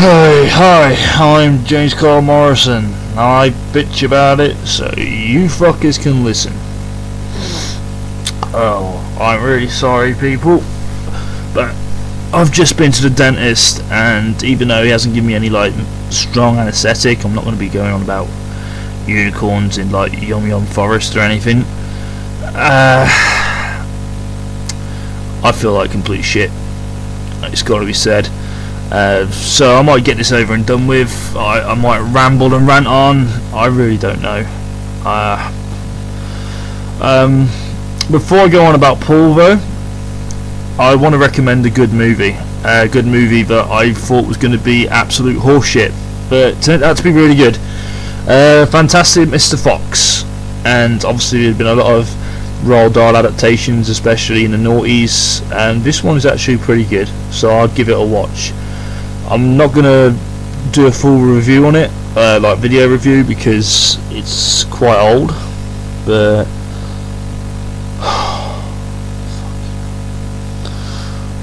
Hi, I'm James Carl Morrison. I bitch about it so you fuckers can listen. Oh, I'm really sorry, people, but I've just been to the dentist, and even though he hasn't given me any strong anaesthetic, I'm not going to be going on about unicorns in Yum Yum Forest or anything. I feel like complete shit. It's got to be said. So I might get this over and done with. I might ramble and rant on. I really don't know. Before I go on about Paul, though, I want to recommend a good movie. A good movie that I thought was going to be absolute horseshit, but it turned out to be really good. Fantastic Mr. Fox. And obviously there's been a lot of Roald Dahl adaptations, especially in the noughties, and this one is actually pretty good, so I'll give it a watch. I'm not gonna do a full review on it, like video review, because it's quite old, but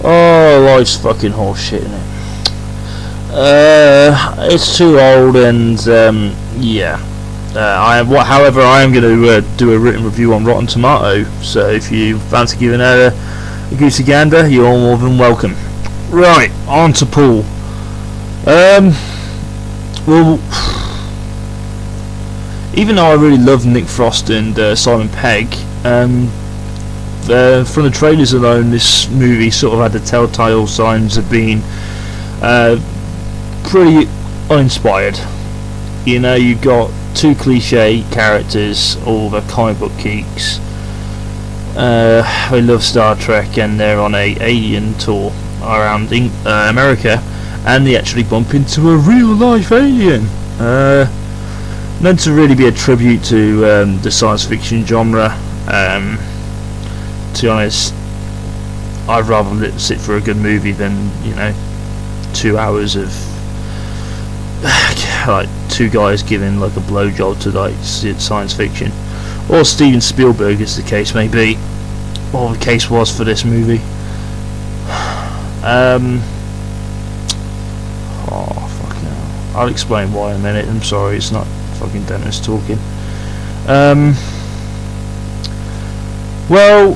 oh, life's fucking horseshit, isn't it? It's too old, and yeah. However, I am going to do a written review on Rotten Tomato, so if you fancy giving it a goosey gander, you're all more than welcome. Right, on to Paul. Well, even though I really love Nick Frost and Simon Pegg, from the trailers alone, this movie sort of had the telltale signs of being pretty uninspired. You know, you've got two cliche characters, all the comic book geeks. They love Star Trek, and they're on a alien tour around America, and they actually bump into a real life alien. Meant to really be a tribute to the science fiction genre. To be honest, I'd rather sit for a good movie than 2 hours of like two guys giving like a blowjob to science fiction, or Steven Spielberg, as the case may be, or the case was for this movie. Oh fuck no! I'll explain why in a minute. I'm sorry, it's not fucking Dennis talking. Well,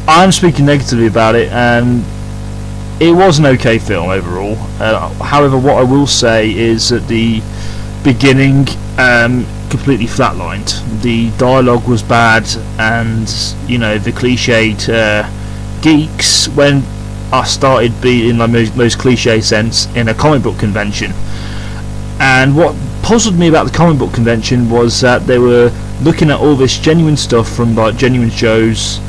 I'm speaking negatively about it, and it was an okay film overall. However, what I will say is that the beginning completely flatlined. The dialogue was bad, and the cliched geeks, when I started being in my most cliche sense in a comic book convention. And what puzzled me about the comic book convention was that they were looking at all this genuine stuff from genuine shows,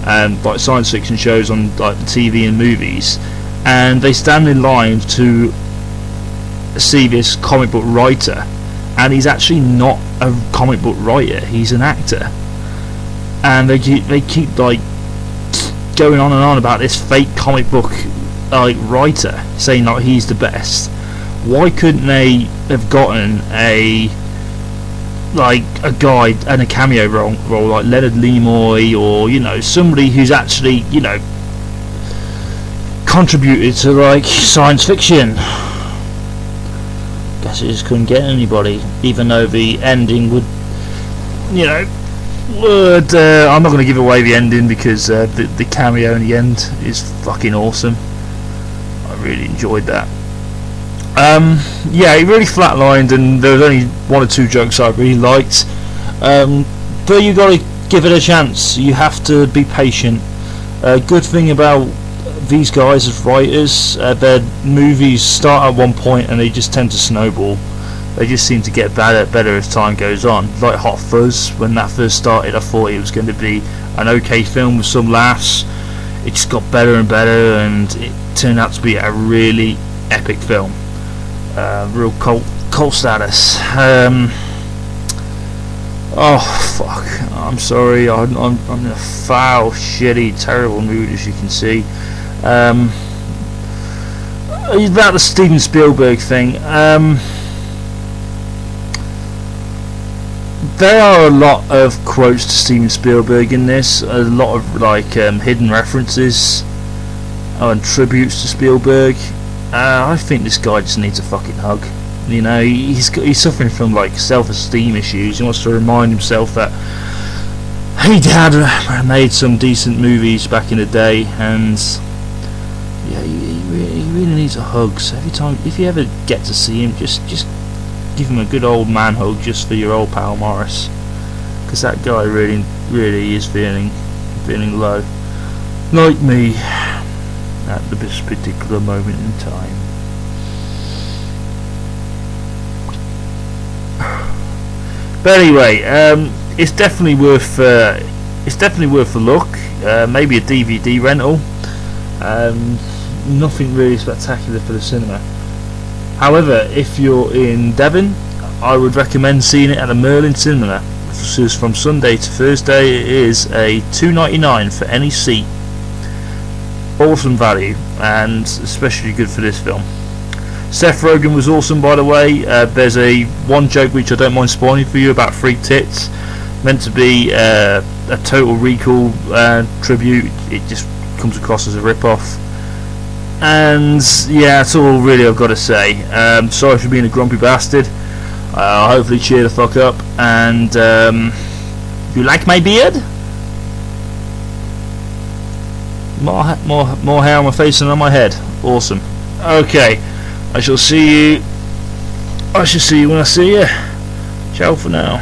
like science fiction shows on the TV and movies, and they stand in line to see this comic book writer, and he's actually not a comic book writer, he's an actor. And they keep going on and on about this fake comic book writer, saying he's the best. Why couldn't they have gotten a guy and a cameo role like Leonard Nimoy, or somebody who's actually contributed to science fiction? Guess it just couldn't get anybody, even though the ending would I'm not going to give away the ending, because the cameo in the end is fucking awesome. I really enjoyed that. Yeah, it really flatlined, and there was only one or two jokes I really liked, but you got to give it a chance. You have to be patient. Good thing about these guys as writers, their movies start at one point and they just tend to snowball. They just seem to get better as time goes on. Like Hot Fuzz, when that first started, I thought it was going to be an okay film with some laughs. It just got better and better, and it turned out to be a really epic film. Real cult status. Oh fuck! I'm sorry. I'm in a foul, shitty, terrible mood, as you can see. About the Steven Spielberg thing. There are a lot of quotes to Steven Spielberg in this. A lot of hidden references and tributes to Spielberg. I think this guy just needs a fucking hug. You know, he's suffering from like self-esteem issues. He wants to remind himself that he had made some decent movies back in the day, and yeah, he really needs a hug. So every time, if you ever get to see him, just give him a good old man hug, just for your old pal Morris, because that guy really is feeling low, like me at this particular moment in time. But anyway, it's definitely worth a look. Maybe a DVD rental. Nothing really spectacular for the cinema. However, if you're in Devon, I would recommend seeing it at the Merlin Cinema. From Sunday to Thursday, it is a $2.99 for any seat. Awesome value, and especially good for this film. Seth Rogen was awesome, by the way. There's one joke which I don't mind spoiling for you about free tits, meant to be a Total Recall tribute. It just comes across as a rip-off, and yeah, that's all really I've got to say. Sorry for being a grumpy bastard. I'll hopefully cheer the fuck up, and you like my beard? More hair on my face than on my head. Awesome. Okay, I shall see you when I see you. Ciao for now.